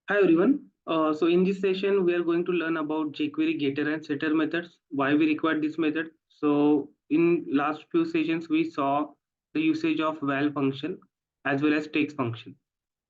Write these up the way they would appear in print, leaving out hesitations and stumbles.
Hi everyone. So in this session, we are going to learn about jQuery getter and setter methods. Why we require this method? So in last few sessions, we saw the usage of val function as well as text function.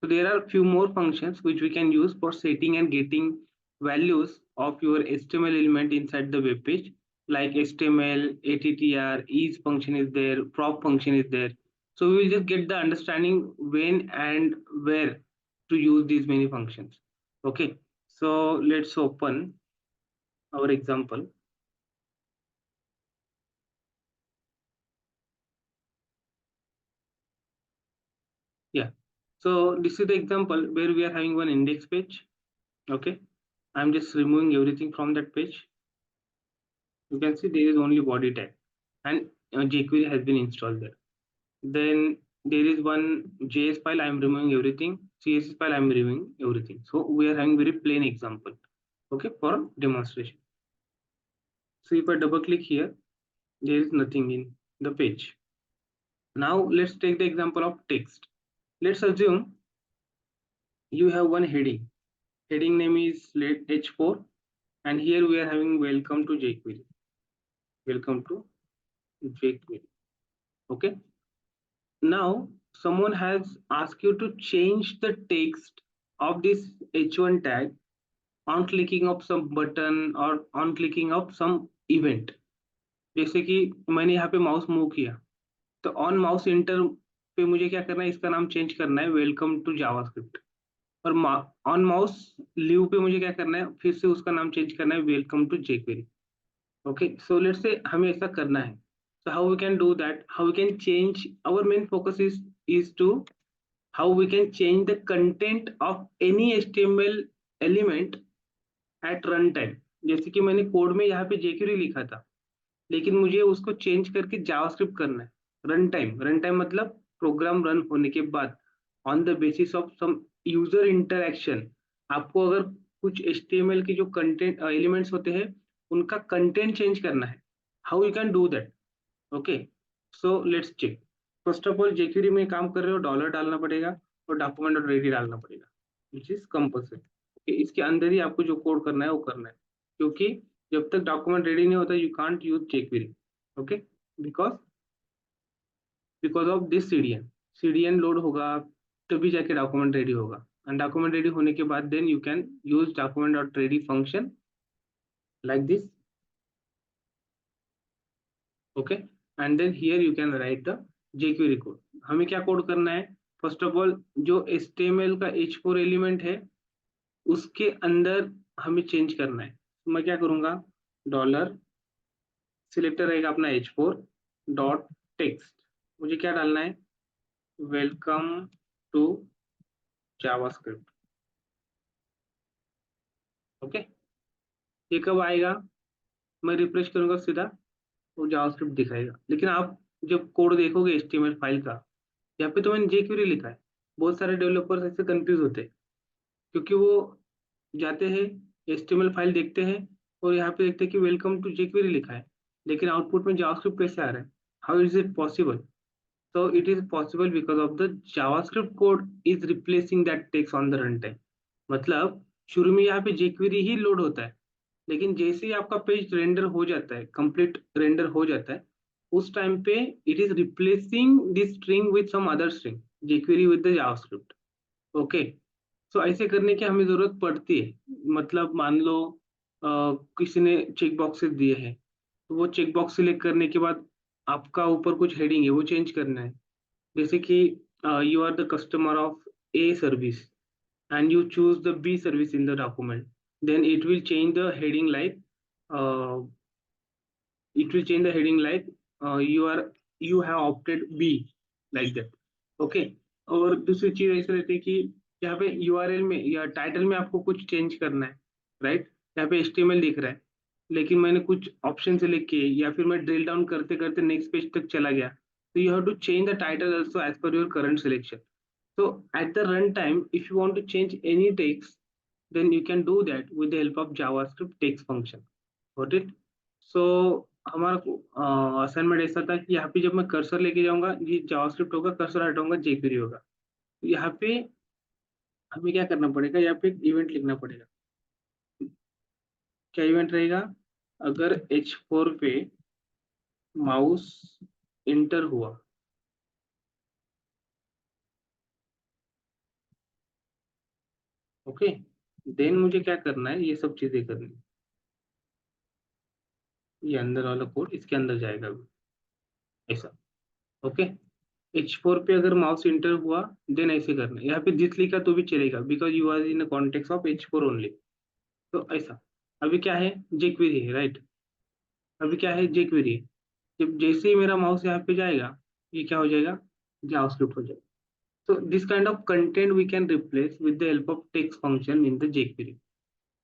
So there are few more functions which we can use for setting and getting values of your HTML element inside the web page, like HTML, attr, is function is there, prop function is there. So we will just get the understanding when and where to use these many functions. Okay, so let's open our example. Yeah, so this is the example where we are having one index page. Okay, I'm just removing everything from that page. You can see there is only body tag and jQuery has been installed there. Then there is one JS file, I'm removing everything. CSS file, I'm removing everything. So we are having very plain example. Okay, for demonstration. So if I double click here, there is nothing in the page. Now let's take the example of text. Let's assume you have one heading. Heading name is let h4, and here we are having welcome to jQuery. Welcome to jQuery. Okay. Now someone has asked you to change the text of this h1 tag on clicking of some button or on clicking of some event. जैसे कि मैंने यहाँ पे mouse move किया, तो on mouse inter पे मुझे क्या करना है, इसका नाम चेंज करना है वेलकम टू जावास्क्रिप्ट। और ऑन माउस लीव पे मुझे क्या करना है, फिर से उसका नाम चेंज करना है welcome to jQuery. Okay, so let's say हमें ऐसा करना है। So how we can do that, how we can change, our main focus is to how we can change the content of any HTML element at run time। जैसे कि मैंने code में यहाँ पे jQuery लिखा था, लेकिन मुझे उसको चेंज करके जावास्क्रिप्ट करना है रन टाइम मतलब प्रोग्राम रन होने के बाद, on the basis of some user interaction. आपको अगर कुछ HTML के जो कंटेंट एलिमेंट्स होते हैं उनका कंटेंट चेंज करना है, how you can do that. Okay, so let's check. First of all jQuery में काम कर रहे हो, डॉलर डालना पड़ेगा और डॉक्यूमेंट डॉट रेडी डालना पड़ेगा, विच इज कंपल्सरी। इसके अंदर ही आपको जो कोड करना है वो करना है, क्योंकि जब तक डॉक्यूमेंट रेडी नहीं होता you can't use jQuery। Okay, because because of this CDN load होगा तभी जाके डॉक्यूमेंट रेडी होगा, एंड डॉक्यूमेंट रेडी होने के बाद then you can use document dot ready function like this. Okay, and then here you can write the jQuery code. हमें क्या code करना है, फर्स्ट ऑफ ऑल जो HTML का h4 एलिमेंट है उसके अंदर हमें चेंज करना है। तो मैं क्या करूंगा, डॉलर सिलेक्टर रहेगा अपना h4 डॉट टेक्स्ट, मुझे क्या डालना है, वेलकम टू जावास्क्रिप्ट। ओके, ये कब आएगा, मैं रिफ्रेश करूंगा सीधा वो जावास्क्रिप्ट दिखाएगा। लेकिन आप जब कोड देखोगे HTML फाइल का, यहाँ पे तो मैंने jQuery लिखा है। बहुत सारे डेवलपर्स ऐसे कंफ्यूज होते हैं, क्योंकि वो जाते हैं HTML फाइल देखते हैं और यहाँ पे देखते हैं कि वेलकम टू jQuery लिखा है, लेकिन आउटपुट में जावास्क्रिप्ट कैसे आ रहा है, how is it possible. So it is possible because of the JavaScript code is replacing that text on the runtime। मतलब शुरू में यहाँ पे jQuery ही लोड होता है, लेकिन जैसे ही आपका पेज रेंडर हो जाता है, कंप्लीट रेंडर हो जाता है, उस टाइम पे it is replacing this string with some other string, jQuery with the JavaScript. Okay, so ऐसे करने की हमें जरूरत पड़ती है। मतलब मान लो किसी ने चेक बॉक्सेस दिए हैं, तो वो चेक बॉक्स सिलेक्ट करने के बाद आपका ऊपर कुछ हेडिंग है वो चेंज करना है। जैसे कि you are the customer of A service and you choose the B service in the document, then uh, it will change the heading like you have opted B, like that। Okay, और दूसरी चीज ऐसे रहती है कि यहाँ पे URL में या टाइटल में आपको कुछ चेंज करना है, राइट। यहाँ पे HTML दिख रहा है, लेकिन मैंने कुछ ऑप्शन सेलेक्ट किए या फिर मैं ड्रिल डाउन करते करते नेक्स्ट पेज तक चला गया, तो you have to change the title also as per your current selection। So at the runtime, if you want to change any text, then you can do that with the help of JavaScript text function। Got it? So हमारा assignment ऐसा था कि यहाँ पे जब मैं cursor लेके जाऊंगा ये जावास्क्रिप्ट होगा, कर्सर हटाऊंगा jQuery होगा। तो यहाँ पे हमें क्या करना पड़ेगा, यहाँ पे एक इवेंट लिखना पड़ेगा। क्या इवेंट रहेगा? अगर H4 पे माउस इंटर हुआ, ओके, देन मुझे क्या करना है, ये सब चीजें करनी है। ये अंदर वाला कोड इसके अंदर जाएगा अभी, ऐसा। ओके, H4 पे अगर माउस इंटर हुआ, देन ऐसे करना है। यहाँ पे दिस लिखा तो भी चलेगा, because you are in context of H4 only. तो ऐसा। अभी क्या है, jQuery है, राइट। अभी क्या है, jQuery है। जब जैसे ही मेरा माउस यहाँ पे जाएगा, ये क्या हो जाएगा, जावास्क्रिप्ट हो जाएगा। So this kind of content we can replace with the help of text function in the jQuery.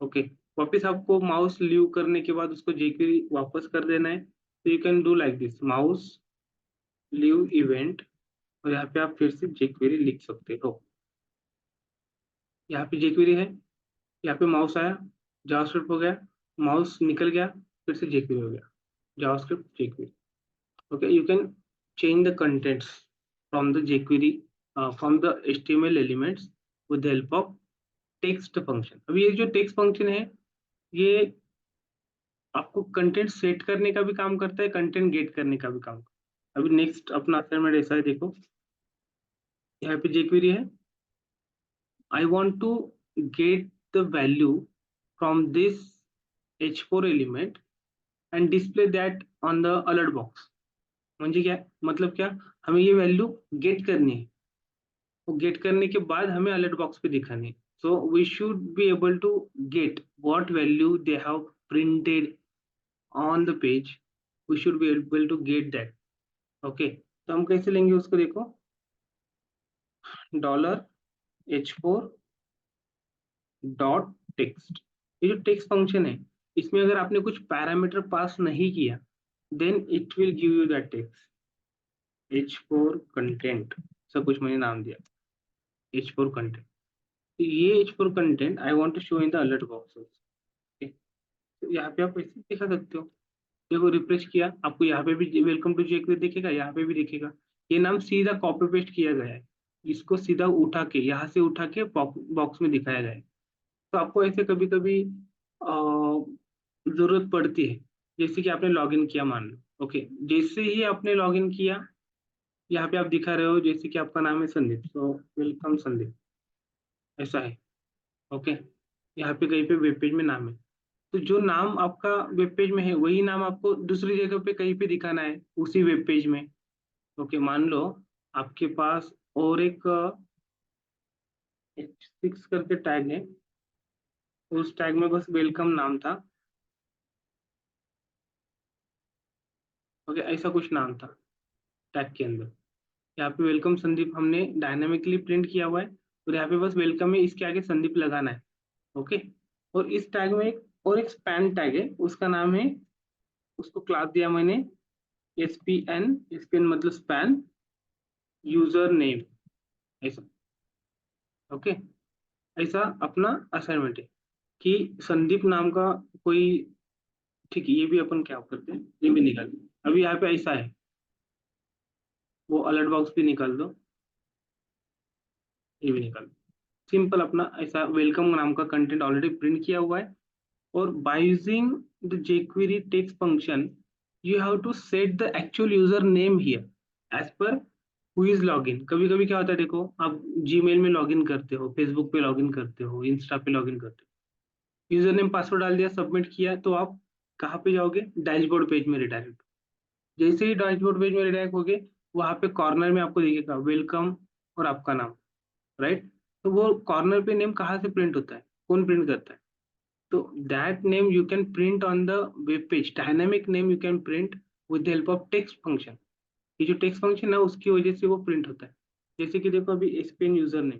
Okay. वापिस आपको माउस लीव करने के बाद उसको jQuery वापस कर देना है, तो you can do like this, mouse leave event, और यहाँ पे आप फिर से jQuery लिख सकते हो। यहाँ पे jQuery है, यहाँ पे माउस आया, जावास्क्रिप्ट हो गया, माउस निकल गया, फिर से jQuery हो गया, JavaScript jQuery। Okay, you can change the contents from the jQuery, from the HTML elements with the help of text function. अभी ये जो टेक्स्ट फंक्शन है, ये आपको कंटेंट सेट करने का भी काम करता है, कंटेंट गेट करने का भी काम करता है। अभी नेक्स्ट अपना असाइनमेंट ऐसा है, देखो यहाँ पे jQuery है, I want to get the value from this H4 element and display that on the alert box. म्हणजे क्या, मतलब क्या, हमें ये वैल्यू गेट करनी है, वो गेट करने के बाद हमें अलर्ट बॉक्स पे दिखानी है। So we should be able to get what value they have printed on the page, we should be able to get that। Okay, तो हम कैसे लेंगे उसको, देखो $H4 डॉट टेक्स्ट। ये जो टेक्स्ट फंक्शन है, इसमें अगर आपने कुछ पैरामीटर पास नहीं किया, then it will give you that text. H4 content, सब कुछ मैंने नाम दिया, H4 कंटेंट। तो ये H4 content I want to show in the alert box. Okay, तो यहाँ पे आप ऐसे दिखा सकते हो। देखो रिफ्रेश किया, आपको यहाँ पे भी वेलकम टू जेक्वेरी दिखेगा, यहाँ पे भी दिखेगा। ये नाम सीधा कॉपी पेस्ट किया गया है, इसको सीधा उठा के, यहाँ से उठा के बॉक्स में दिखाया गया है। तो आपको ऐसे कभी कभी जरूरत पड़ती है, जैसे कि आपने लॉगिन किया मान लो। ओके, जैसे ही आपने लॉगिन किया, यहाँ पे आप दिखा रहे हो जैसे कि आपका नाम है संदीप, तो वेलकम संदीप, ऐसा है। ओके, यहाँ पे कहीं पे वेब पेज में नाम है, तो जो नाम आपका वेब पेज में है, वही नाम आपको दूसरी जगह पे कहीं पे दिखाना है उसी वेब पेज में। ओके, मान लो आपके पास और एक H6 करके टैग है, उस टैग में बस वेलकम नाम था। ओके, ऐसा कुछ नाम था टैग के अंदर। यहाँ पे वेलकम संदीप हमने डायनामिकली प्रिंट किया हुआ है, और यहाँ पे बस वेलकम है, इसके आगे संदीप लगाना है। ओके, और इस टैग में एक और एक स्पैन टैग है, उसका नाम है, उसको क्लास दिया मैंने SPN, SPN मतलब स्पैन यूजर नेम, ऐसा। ओके, ऐसा अपना असाइनमेंट है कि संदीप नाम का कोई, ठीक है, ये भी अपन क्या करते हैं, ये भी निकाल। अभी यहाँ पे ऐसा है, वो अलर्ट बॉक्स भी निकाल दो, ये भी निकाल दो। सिंपल अपना ऐसा वेलकम नाम का कंटेंट ऑलरेडी प्रिंट किया हुआ है, और by using the jQuery text function, you have to set the actual user name here as per who is login. कभी कभी क्या होता है, देखो आप जीमेल में लॉगिन करते हो, फेसबुक पे लॉगिन करते हो, इंस्टा पे लॉगिन करते हो, यूजर नेम पासवर्ड डाल दिया, सबमिट किया, तो आप कहाँ पे जाओगे, डैशबोर्ड पेज में रिडायरेक्ट। जैसे ही डैशबोर्ड पेज में रिडायरेक्ट होगे, वहां पे कॉर्नर में आपको दिखेगा वेलकम और आपका नाम, राइट। तो वो कॉर्नर पे नेम कहाँ से प्रिंट होता है, कौन प्रिंट करता है, तो that name you can print on the web page, dynamic name you can print with the help of text function. ये जो टेक्स्ट फंक्शन है, उसकी वजह से वो प्रिंट होता है। जैसे कि देखो अभी एसपीएन यूजर नेम,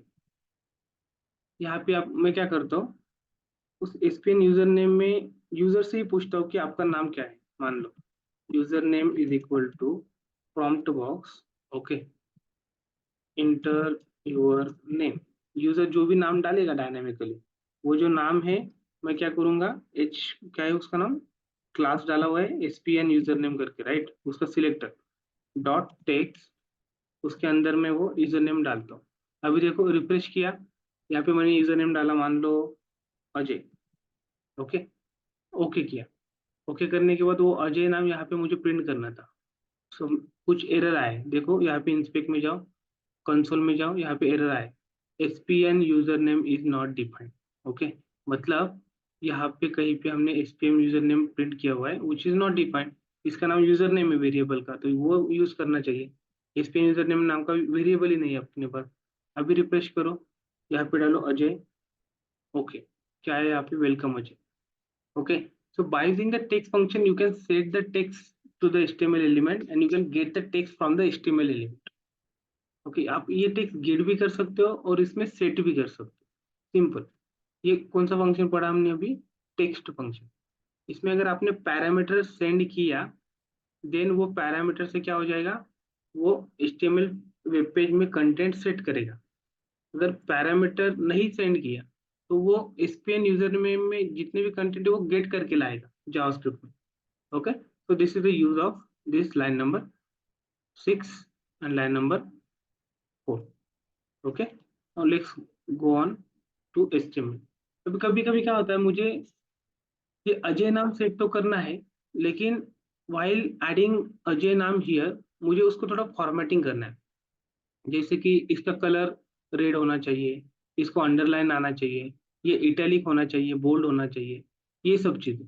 यहाँ पे आप, मैं क्या करता हूँ, उस एसपीएन यूजर नेम में यूजर से ही पूछता हूँ कि आपका नाम क्या है। मान लो user name is equal to prompt box, okay, enter your name. User जो भी नाम डालेगा डायनामिकली, वो जो नाम है, मैं क्या करूंगा, एच, क्या है उसका नाम, क्लास डाला हुआ है एसपीएन यूजर नेम करके, राइट, उसका सिलेक्टर डॉट टेक्स्ट, उसके अंदर में वो यूजर नेम डालता हूँ। अभी देखो रिफ्रेश किया, यहाँ पे मैंने यूजर नेम डाला, मान लो अजय। ओके, ओके किया। ओके करने के बाद वो अजय नाम यहाँ पे मुझे प्रिंट करना था। सो कुछ एरर आए, देखो यहाँ पे इंस्पेक्ट में जाओ, कंसोल में जाओ, यहाँ पे एरर आए, ESPN user name is not defined. Okay, मतलब यहाँ पे कहीं पे हमने एसपीएम यूजर नेम प्रिंट किया हुआ है विच इज नॉट डिफाइंड। इसका नाम यूजर नेम है वेरिएबल का, तो वो यूज करना चाहिए। एसपीएम यूजर नेम नाम का वेरिएबल ही नहीं है अपने पास। अभी रिफ्रेश करो, यहाँ पे डालो अजय। ओके, क्या है यहाँ पे, welcome Ajay. Okay, so by using the text function, you can set the text to the HTML element and you can get the text from the HTML element. Okay, आप ये टेक्स्ट गेट भी कर सकते हो और इसमें सेट भी कर सकते हो, सिंपल। ये कौन सा फंक्शन पढ़ा हमने अभी, टेक्स्ट फंक्शन। इसमें अगर आपने पैरामीटर सेंड किया, देन वो पैरामीटर से क्या हो जाएगा, वो HTML वेब पेज में कंटेंट सेट करेगा। अगर पैरामीटर नहीं सेंड किया तो वो एसपीएन यूजर में जितने भी कंटेंट है वो गेट करके लाएगा जावास्क्रिप्ट में। Okay, so this is the use of this line number 6 and line number 4. Okay, now let's go on to HTML. अभी कभी कभी क्या होता है, मुझे ये अजय नाम सेट तो करना है, लेकिन while adding अजय नाम हियर मुझे उसको थोड़ा फॉर्मेटिंग करना है। जैसे कि इसका कलर रेड होना चाहिए, इसको अंडरलाइन आना चाहिए, ये इटैलिक होना चाहिए, बोल्ड होना चाहिए, ये सब चीजें।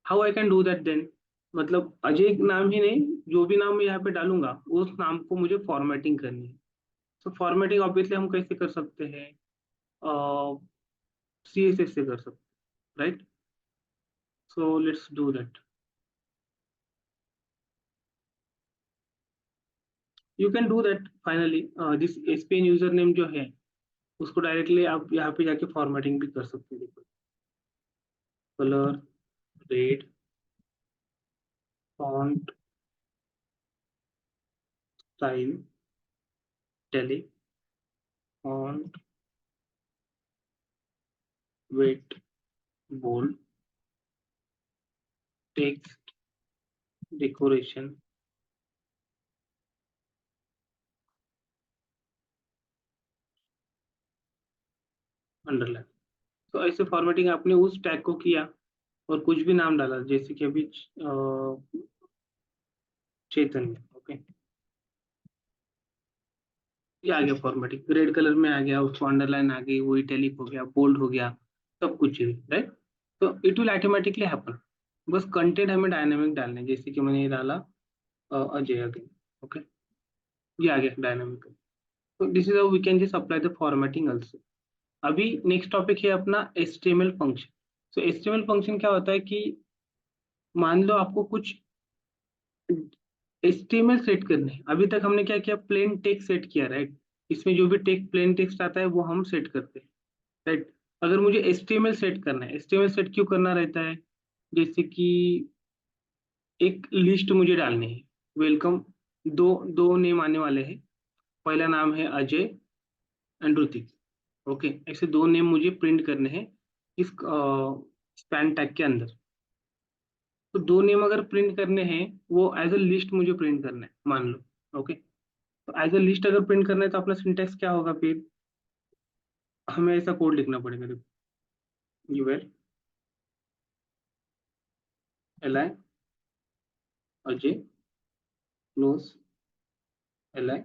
How I can do that then, मतलब अजय नाम ही नहीं, जो भी नाम मैं यहाँ पे डालूंगा उस नाम को मुझे फॉर्मेटिंग करनी है। तो फॉर्मेटिंग ऑब्वियसली हम कैसे कर सकते हैं, CSS से कर सकते हैं, right. So let's do that. You can do that finally, this ESPN user name जो है उसको डायरेक्टली आप यहाँ पे जाके फॉर्मेटिंग भी कर सकते हैं। देखो, colour red, font style italic, font weight bold, text decoration, underline. तो ऐसे फॉर्मेटिंग आपने उस टैग को किया और कुछ भी नाम डाला, जैसे कि अभी चैतन्य। ओके, ये आ गया फॉर्मेटिंग, रेड कलर में आ गया, उसको अंडरलाइन आ गई, वो इटैलिक हो गया, बोल्ड हो गया, सब कुछ राइट। तो इट विल ऑटोमेटिकली हैपन। बस कंटेंट हमें डायनामिक डालने हैं, जैसे कि मैंने ये डाला अजय अगेन। ओके, ये आ गया डायनामिक। तो this is how we can just apply the formatting also. अभी नेक्स्ट टॉपिक है अपना HTML function. So HTML function क्या होता है कि मान लो आपको कुछ HTML सेट करने हैं। अभी तक हमने क्या किया, प्लेन टेक्स्ट सेट किया, राइट। इसमें जो भी प्लेन टेक्स्ट आता है वो हम सेट करते हैं, राइट। अगर मुझे HTML सेट करना है, HTML सेट क्यों करना रहता है, जैसे कि एक लिस्ट मुझे डालनी है, वेलकम, दो दो नेम आने वाले हैं, पहला नाम है अजय एंड ऋतिक। ओके, ऐसे दो नेम मुझे प्रिंट करने हैं इस स्पैन टैग के अंदर। तो दो नेम अगर प्रिंट करने हैं, वो एज अ लिस्ट मुझे प्रिंट करना है, मान लो। ओके, तो एज अ लिस्ट अगर प्रिंट करना है तो अपना सिंटेक्स क्या होगा, फिर हमें ऐसा कोड लिखना पड़ेगा। देखो, UL L I Ajay close L I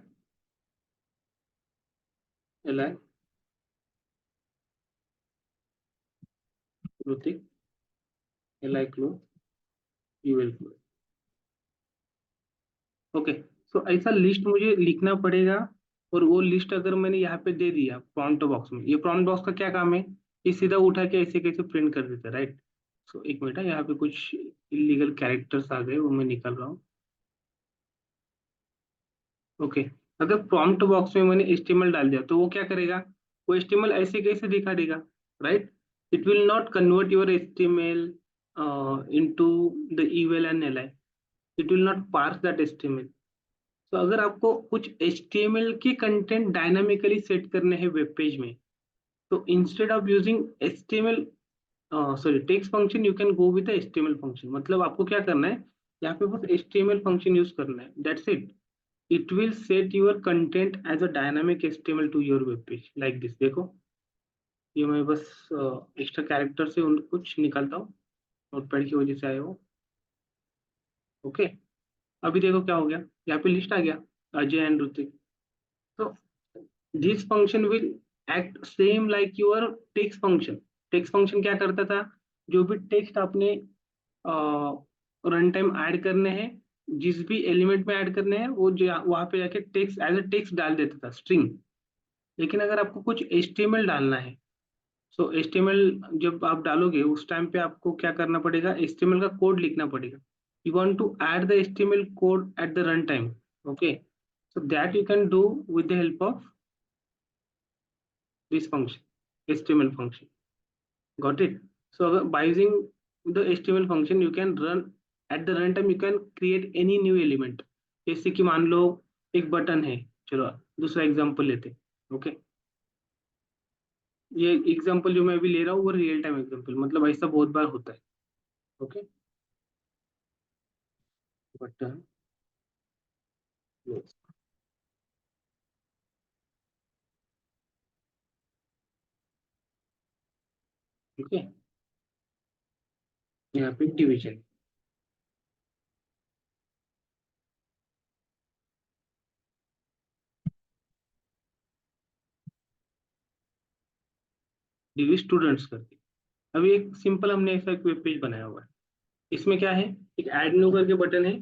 Hrithik L I close UL close. Okay, so ऐसा लिस्ट मुझे लिखना पड़ेगा। और वो लिस्ट अगर मैंने यहाँ पे दे दिया प्रॉम्प्ट बॉक्स में, ये प्रॉम्प्ट बॉक्स का क्या काम है, ये सीधा उठा के ऐसे कैसे प्रिंट कर देता है, राइट। सो एक मिनट है, यहाँ पे कुछ इलीगल कैरेक्टर्स आ गए, वो मैं निकाल रहा हूँ। ओके, अगर प्रॉम्प्ट बॉक्स में मैंने HTML डाल दिया तो वो क्या करेगा, वो HTML ऐसे कैसे दिखा देगा, right. It will not convert your HTML into the eval and L I, it will not parse that HTML। तो अगर आपको कुछ HTML के कंटेंट डायनामिकली सेट करने हैं वेब पेज में, तो instead of using HTML sorry text function, you can go with HTML function. मतलब आपको क्या करना है, यहाँ पे बस HTML फंक्शन यूज करना है, that's it. It will set your content as a dynamic HTML to your web page like this। देखो, ये मैं बस एक्स्ट्रा कैरेक्टर से उन कुछ निकालता हूँ, नोटपैड की वजह से आए हो। ओके, अभी देखो क्या हो गया, यहाँ पे लिस्ट आ गया, अजय एंड ऋतिक। तो this function will act same like your text function. Text function क्या करता था, जो भी टेक्स्ट आपने रन टाइम ऐड करने हैं, जिस भी एलिमेंट में ऐड करने हैं, वो वहां पे जाके टेक्स्ट एज अ टेक्स्ट डाल देता था, स्ट्रिंग। लेकिन अगर आपको कुछ HTML डालना है, सो HTML जब आप डालोगे उस टाइम पे आपको क्या करना पड़ेगा, HTML का कोड लिखना पड़ेगा। You want to add the HTML code at the run time. Okay, so that you can do with the help of this function, HTML function. Got it? So by using the HTML function, you can run at the runtime. You can create any new element. जैसे कि मान लो एक button है, चलो दूसरा example लेते हैं। Okay, ये एग्जांपल जो मैं अभी ले रहा हूँ वो रियल टाइम एग्जांपल, मतलब ऐसा बहुत बार होता है। ओके, बटन, ठीक है, यहाँ पे डिवीजन, डिवी स्टूडेंट्स करके। अभी एक सिंपल हमने ऐसा एक वेब पेज बनाया हुआ है, इसमें क्या है, एक ऐड न्यू करके बटन है।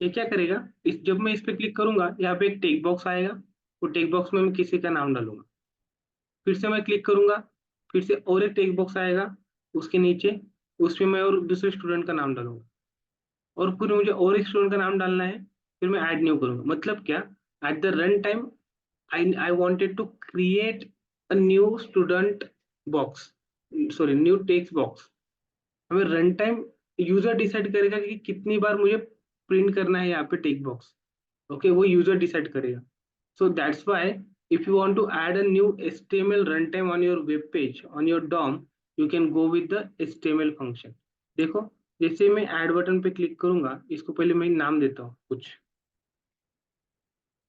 ये क्या करेगा, इस जब मैं इस पे क्लिक करूंगा यहाँ पे एक टेक्स्ट बॉक्स आएगा, वो टेक्स्ट बॉक्स में मैं किसी का नाम डालूंगा। फिर से मैं क्लिक करूंगा, फिर से और एक टेक्स्ट बॉक्स आएगा, उसके नीचे उसमें मैं और दूसरे स्टूडेंट का नाम डालूंगा, और फिर मुझे और एक स्टूडेंट का नाम डालना है, फिर मैं ऐड न्यू करूंगा। मतलब क्या, at the run time I wanted to create a new student box, sorry new text box. हमें रन टाइम यूजर डिसाइड करेगा कि कितनी बार मुझे प्रिंट करना है यहाँ पे टेक्स्ट बॉक्स। ओके, वो यूजर डिसाइड करेगा। So that's why if you want to add a new HTML runtime on your web page, on your DOM, you can go with the HTML function. देखो, जैसे मैं add button पे click करूंगा, इसको पहले मैं नाम देता हूँ कुछ,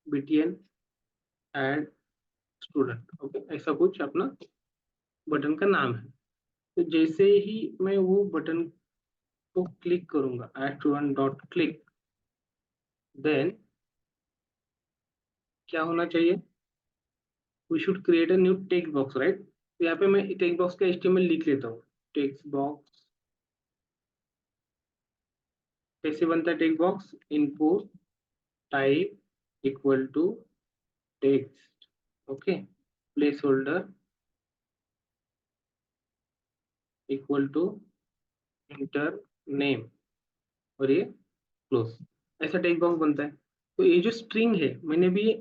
BTN ऐड स्टूडेंट। ओके, ऐसा कुछ अपना बटन का नाम है। तो जैसे ही मैं वो बटन को क्लिक करूंगा, add student dot click, then क्या होना चाहिए, we should create a new text box, right. तो यहाँ पे मैं टेक्स्ट बॉक्स का HTML लिख लेता हूँ। टेक्स्ट बॉक्स कैसे बनता है, text box, input type equal to text. Okay, placeholder equal to enter name, और ये क्लोज। ऐसा टेक्स्ट बॉक्स बनता है। तो ये जो स्ट्रिंग है, मैंने भी ये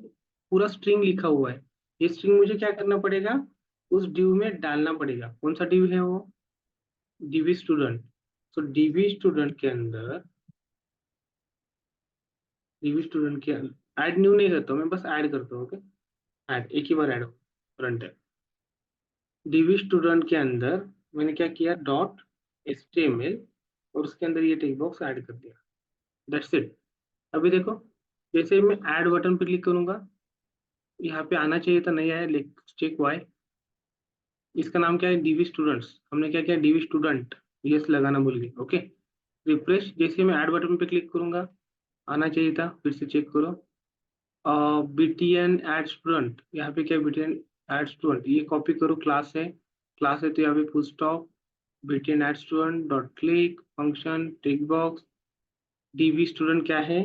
पूरा स्ट्रिंग लिखा हुआ है, ये स्ट्रिंग मुझे क्या करना पड़ेगा, उस डिव में डालना पड़ेगा। कौन सा डिव है वो, डीवी स्टूडेंट। तो डीवी स्टूडेंट के अंदर, डीवी स्टूडेंट के ऐड न्यू नहीं करता हूँ मैं, बस ऐड करता हूँ। ओके, ऐड एक ही बार ऐड हो, फ्रंट है। डीवी स्टूडेंट के अंदर मैंने क्या किया, डॉट HTML, और उसके अंदर ये टेक्स्ट बॉक्स ऐड कर दिया। That's it. अभी देखो, जैसे ही मैं ऐड बटन पे क्लिक करूंगा, यहाँ पे आना चाहिए था, नहीं आया, लेट्स चेक वाई। इसका नाम क्या है, डीवी स्टूडेंट्स। हमने क्या किया, डीवी स्टूडेंट, यस लगाना भूल गए। ओके, रिफ्रेश, जैसे मैं ऐड बटन पे क्लिक करूंगा, आना चाहिए था, फिर से चेक करो। BTN एड स्टूडेंट, यहाँ पे क्या, BTN एड स्टूडेंट, ये कॉपी करो, क्लास है, क्लास है तो यहाँ पे full stop, BTN add student dot click function text box, DV student क्या है,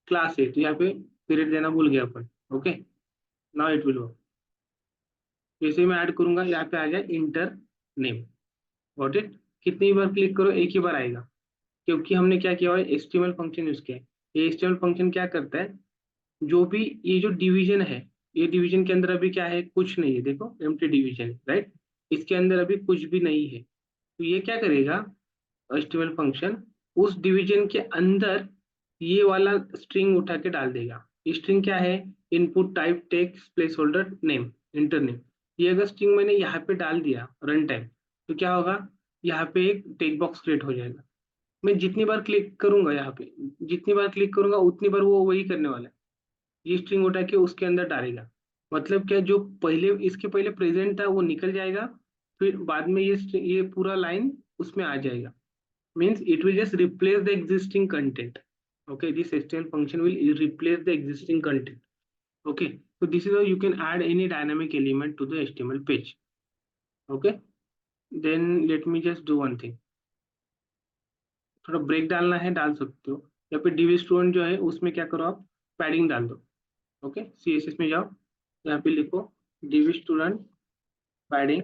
क्लास है, तो यहाँ पे पीरियड देना भूल गया अपन। Okay, now it will work. जैसे ही मैं ऐड करूंगा, यहाँ पे आ गया इंटर नेम। Got it. कितनी बार क्लिक करो, एक ही बार आएगा, क्योंकि हमने क्या किया हुआ है, HTML फंक्शन यूज किया है। ये HTML फंक्शन क्या करता है, जो भी ये जो डिवीजन है, ये डिवीजन के अंदर अभी क्या है, कुछ नहीं है, देखो एम्प्टी डिवीजन, राइट। इसके अंदर अभी कुछ भी नहीं है, तो ये क्या करेगा, HTML फंक्शन उस डिवीजन के अंदर ये वाला स्ट्रिंग उठा के डाल देगा। ये स्ट्रिंग क्या है, input type text place holder name, inter name. ये अगर स्ट्रिंग मैंने यहाँ पे डाल दिया रन टाइम, तो क्या होगा, यहाँ पे एक टेक्स्ट बॉक्स क्रिएट हो जाएगा। मैं जितनी बार क्लिक करूंगा यहाँ पे, जितनी बार क्लिक करूंगा उतनी बार वो वही करने वाला है, ये स्ट्रिंग उठा के उसके अंदर डालेगा। मतलब क्या, जो पहले इसके पहले प्रेजेंट था वो निकल जाएगा, फिर बाद में ये पूरा लाइन उसमें आ जाएगा, means it will just replace the existing content. Okay, this HTML function will replace the existing content. Okay, so this is how you can add any dynamic element to the HTML page. Okay, then let me just do one thing. थोड़ा break डालना है, डाल सकते हो, या फिर div student जो है उसमें क्या करो आप पैडिंग डाल दो. ओके, CSS में जाओ, यहाँ पे लिखो div student padding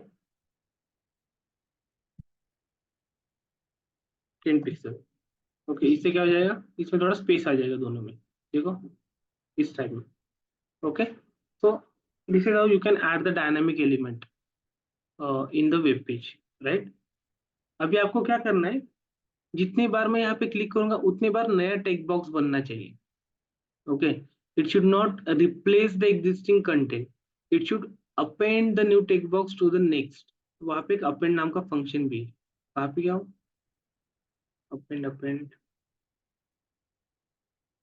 10 pixel. Okay, इससे क्या हो जाएगा, इसमें थोड़ा स्पेस आ जाएगा दोनों में, देखो इस टाइप में. Okay, so this is how you can add the dynamic element in the web page, right? अभी आपको क्या करना है, जितनी बार मैं यहाँ पे क्लिक करूंगा उतनी बार नया टेक्स्ट बॉक्स बनना चाहिए. Okay, it should not replace the existing content, it should append the new text box to the next. वहां पे एक अपेंड नाम का फंक्शन भी है, वहां पे क्या हो, append append.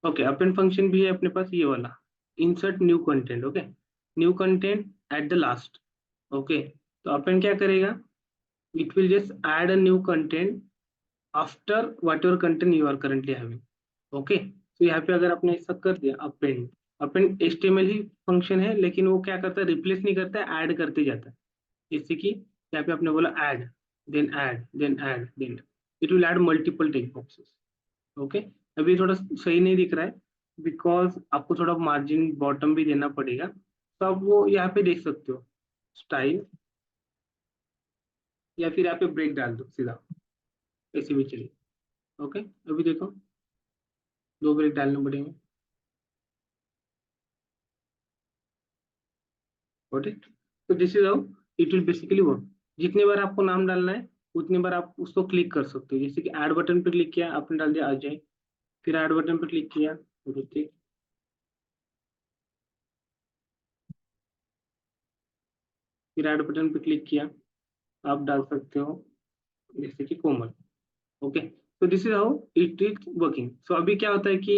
Okay, append function भी है अपने पास, ये वाला insert new content. Okay, new content at the last. Okay, तो अपेंड क्या करेगा, it will just add a new content after whatever content you are currently having. Okay, तो यहाँ पे अगर आपने ऐसा कर दिया append HTML ही फंक्शन है, लेकिन वो क्या करता है, रिप्लेस नहीं करता है, ऐड करते जाता है. जैसे कि यहाँ पे आपने बोला add, then add, then add, then it will add multiple text boxes. Okay, अभी थोड़ा सही नहीं दिख रहा है बिकॉज आपको थोड़ा मार्जिन बॉटम भी देना पड़ेगा, तो आप वो यहाँ पे देख सकते हो स्टाइल, या फिर यहाँ पे ब्रेक डाल दो सीधा, ऐसे भी चलिए. ओके, अभी देखो 2 ब्रेक डालने पड़ेंगे. Got it? तो this is how it will basically work. जितने बार आपको नाम डालना है उतनी बार आप उसको क्लिक कर सकते हो. जैसे कि ऐड बटन पे क्लिक किया, आपने डाल दिया अजय, फिर ऐड बटन पे क्लिक किया ऋतिक, फिर ऐड बटन पे क्लिक किया, आप डाल सकते हो जैसे कि कोमल. ओके, तो this is how it is working. So अभी क्या होता है कि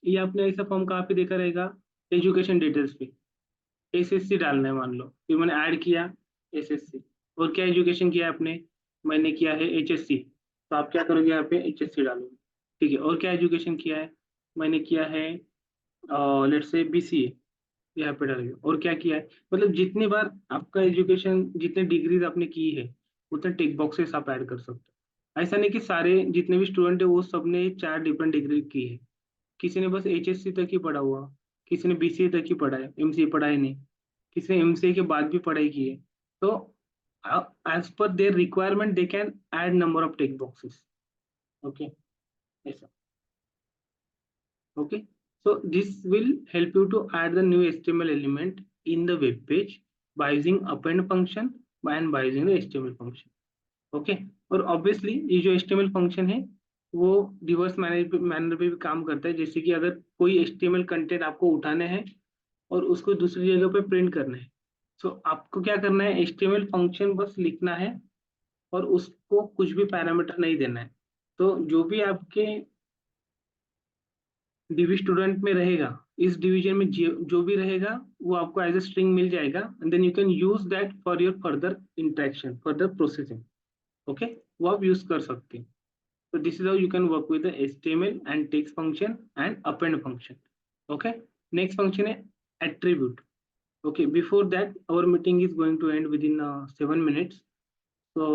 ये आपने ऐसा फॉर्म कहाँ पे देखा रहेगा, एजुकेशन डिटेल्स पे. एसएससी डालना है मान लो, फिर मैंने ऐड किया एसएससी, और क्या एजुकेशन किया आपने, मैंने किया है एचएससी, तो आप क्या करोगे यहाँ पे एचएससी डालोगे. ठीक है, और क्या एजुकेशन किया है, मैंने किया है लेट्स से बीसीए, यहाँ पे डालेंगे. और क्या किया है, मतलब जितनी बार आपका एजुकेशन, जितने डिग्रीज आपने की है उतने टिक बॉक्सेस आप ऐड कर सकते हो. ऐसा नहीं कि सारे जितने भी स्टूडेंट है वो सबने 4 डिफरेंट डिग्री की है. किसी ने बस एचएससी तक ही पढ़ा हुआ, किसी ने बीसीए तक ही पढ़ा है, एमसीए पढ़ा ही नहीं, किसी ने एमसीए के बाद भी पढ़ाई की है. तो as per their requirement they can add number of text boxes. Okay, ऐसा. Okay, so this will help you to add the new HTML element in the web page by using append function and by using the HTML function. Okay, और obviously ये जो HTML function है वो reverse manner पे भी काम करता है. जैसे कि अगर कोई HTML कंटेंट आपको उठाने हैं और उसको दूसरी जगह पे प्रिंट करना है, तो आपको क्या करना है, HTML फंक्शन बस लिखना है और उसको कुछ भी पैरामीटर नहीं देना है. तो जो भी आपके डिवी स्टूडेंट में रहेगा, इस डिवीजन में जो भी रहेगा वो आपको एज ए स्ट्रिंग मिल जाएगा, and then you can use that for your further interaction, further processing. Okay, वो आप यूज कर सकते हैं. तो this is how you can work with the HTML and text function and append function. Okay, next function है attribute. Okay, before that our meeting is going to end within 7 minutes, so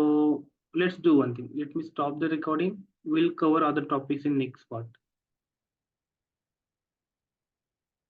let's do one thing, let me stop the recording, we'll cover other topics in next part.